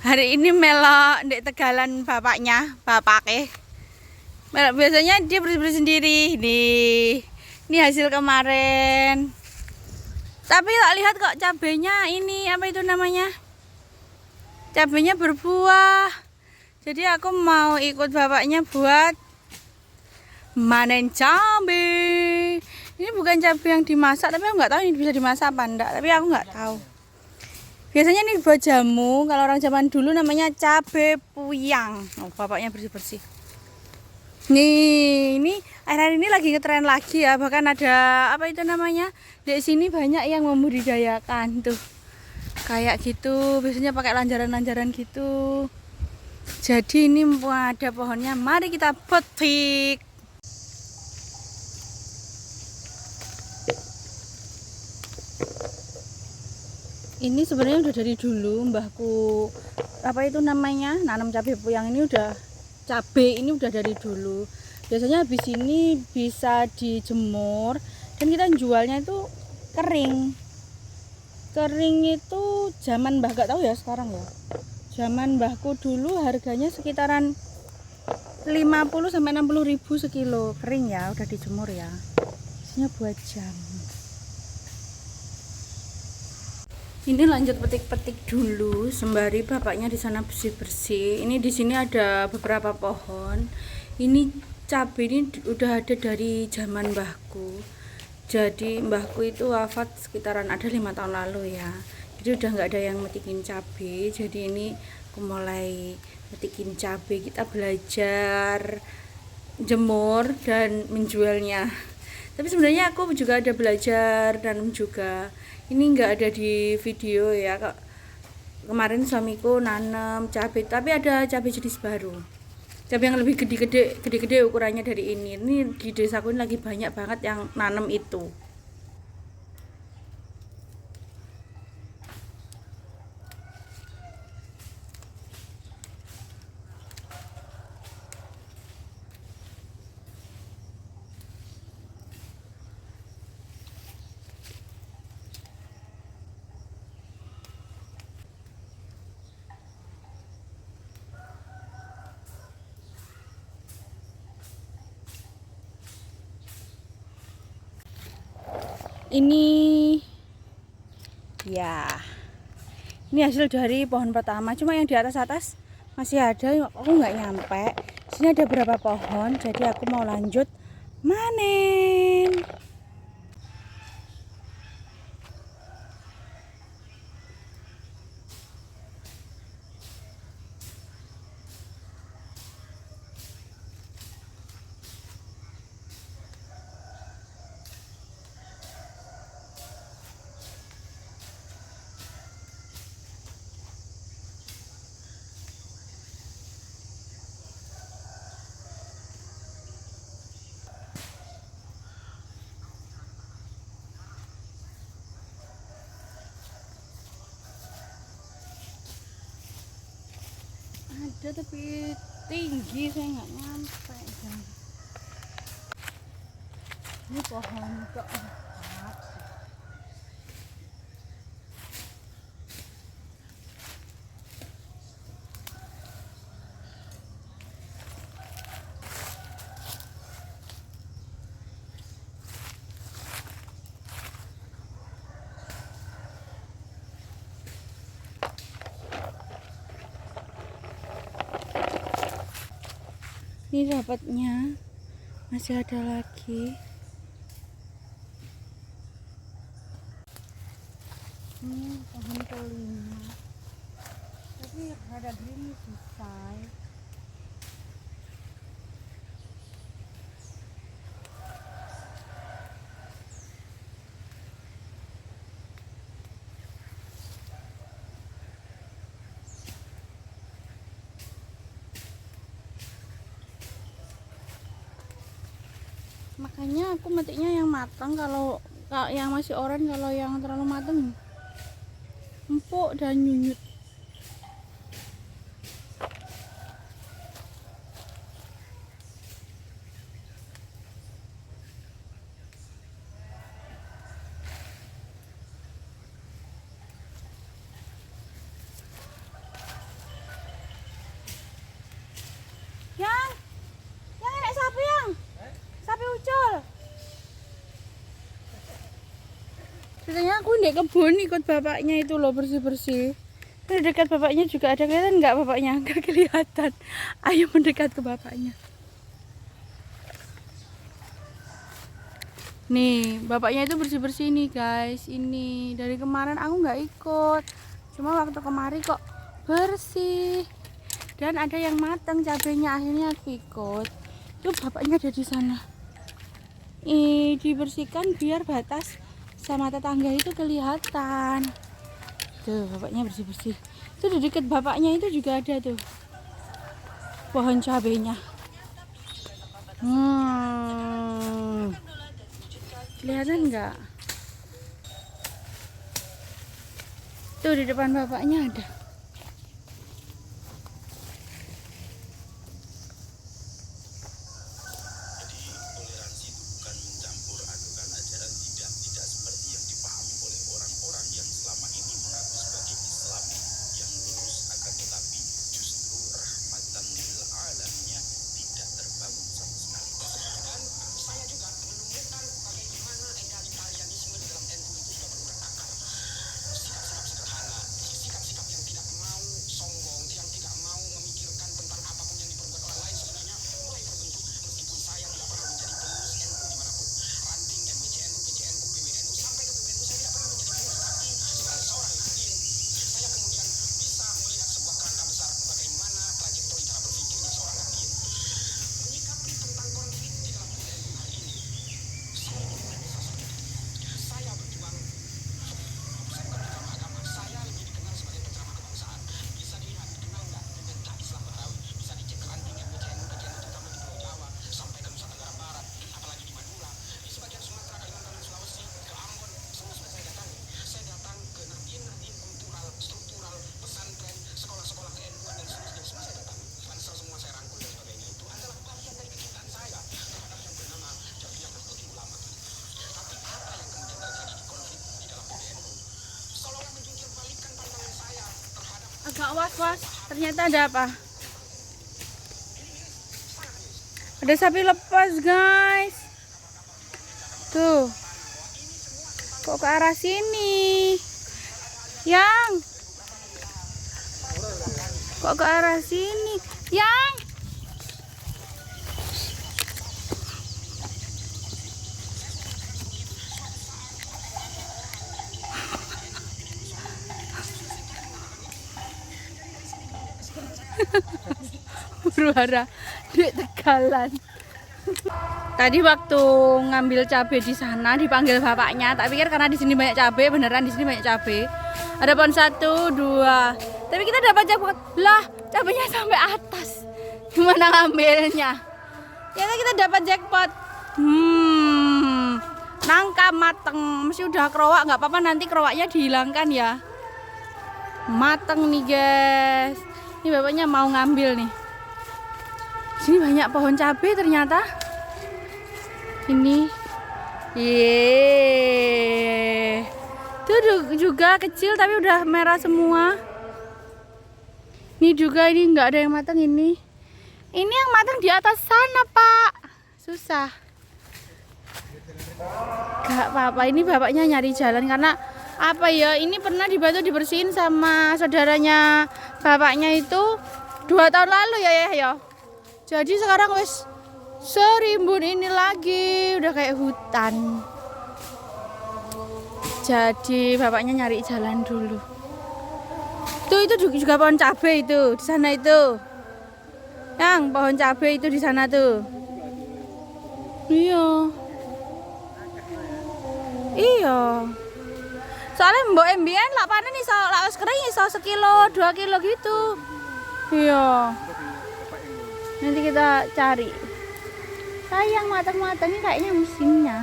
Hari ini melok di tegalan bapaknya. Melok biasanya dia bersih-bersih sendiri. Ini hasil kemarin. Tapi tak lihat kok cabenya ini apa itu namanya? Cabenya berbuah. Jadi aku mau ikut bapaknya buat manen cabe. Ini bukan cabe yang dimasak, tapi aku nggak tahu ini bisa dimasak apa enggak. Tapi aku nggak tahu. Biasanya ini buat jamu. Kalau orang zaman dulu namanya cabe puyang. Oh, bapaknya bersih-bersih. Nih, ini akhir-akhir ini lagi ngetren lagi ya. Bahkan ada apa itu namanya? Di sini banyak yang membudidayakan tuh. Kayak gitu, biasanya pakai lanjaran-lanjaran gitu. Jadi ini mumpung ada pohonnya, mari kita petik. Ini sebenarnya udah dari dulu mbahku apa itu namanya nanam cabai puyang ini ini udah dari dulu. Biasanya habis ini bisa dijemur dan kita jualnya itu kering. Kering itu zaman mbah gak tahu ya sekarang ya. Zaman mbahku dulu harganya sekitaran 50 sampai 60 ribu sekilo kering ya, udah dijemur ya. Isinya buat jamu. Ini lanjut petik-petik dulu sembari bapaknya di sana bersih-bersih. Ini di sini ada beberapa pohon. Ini cabai ini udah ada dari zaman mbahku. Jadi mbahku itu wafat sekitaran ada 5 tahun lalu ya. Jadi udah nggak ada yang metikin cabai. Jadi ini aku mulai metikin cabai. Kita belajar jemur dan menjualnya. Tapi sebenarnya aku juga ada belajar dan juga ini nggak ada di video ya. Kemarin suamiku nanam cabai, tapi ada cabai jenis baru, cabai yang lebih gede-gede ukurannya dari ini di desaku ini lagi banyak banget yang nanam itu. Ini ya, ini hasil dari pohon pertama, cuma yang di atas masih ada, aku nggak nyampe. Sini ada berapa pohon, jadi aku mau lanjut manen. Ada tapi tinggi, saya nggak nyampe. Ini pohon keempat. Ini dapatnya masih ada lagi. Ini pohon kelima, tapi rada gini selesai. Makanya aku metiknya yang matang, kalau yang masih oranye, kalau yang terlalu matang empuk dan nyunyut. di kebun ikut bapaknya itu loh bersih-bersih. Ini dekat bapaknya juga ada, kelihatan nggak bapaknya? Nggak kelihatan. Ayo mendekat ke bapaknya. Nih, bapaknya itu bersih-bersih nih guys. Ini dari kemarin aku nggak ikut. Cuma waktu kemarin kok bersih. Dan ada yang matang cabenya, akhirnya aku ikut. Tuh bapaknya ada di sana. Dibersihkan biar batas sama tetangga itu kelihatan. Tuh bapaknya bersih-bersih. Itu di dekat bapaknya itu juga ada tuh pohon cabenya. Kelihatan nggak? Tuh di depan bapaknya ada. Agak was-was, ternyata ada apa? Ada sapi lepas guys. Tuh. Kok ke arah sini? Yang. Kok ke arah sini? Yang. Berwarna di Tegalan. Tadi waktu ngambil cabai di sana dipanggil bapaknya, tak pikir karena di sini banyak cabai, beneran di sini banyak cabai. Ada pohon 1, 2. Tapi kita dapat jackpot. Lah, cabainya sampai atas. Gimana ngambilnya? Ya kita dapat jackpot. Nangka mateng, mesti udah kerowak, nggak apa-apa nanti kerowaknya dihilangkan ya. Mateng nih guys. Ini bapaknya mau ngambil nih. Sini banyak pohon cabai ternyata. Ini. Yeay. Tuh juga kecil tapi udah merah semua. Ini juga ini nggak ada yang matang ini. Ini yang matang di atas sana, Pak. Susah. Gak apa-apa, ini bapaknya nyari jalan karena apa ya, ini pernah dibantu dibersihin sama saudaranya bapaknya itu 2 tahun lalu ya. Jadi sekarang wes serimbun ini lagi, udah kayak hutan. Jadi bapaknya nyari jalan dulu. Tuh itu juga pohon cabai itu di sana itu. Yang pohon cabai itu di sana tuh. Iya. Soalnya mbok embien lak panen iso lak wis kering iso sekilo 2 kilo gitu. Iya. Nanti kita cari. Sayang matang-matang ini kayaknya musimnya.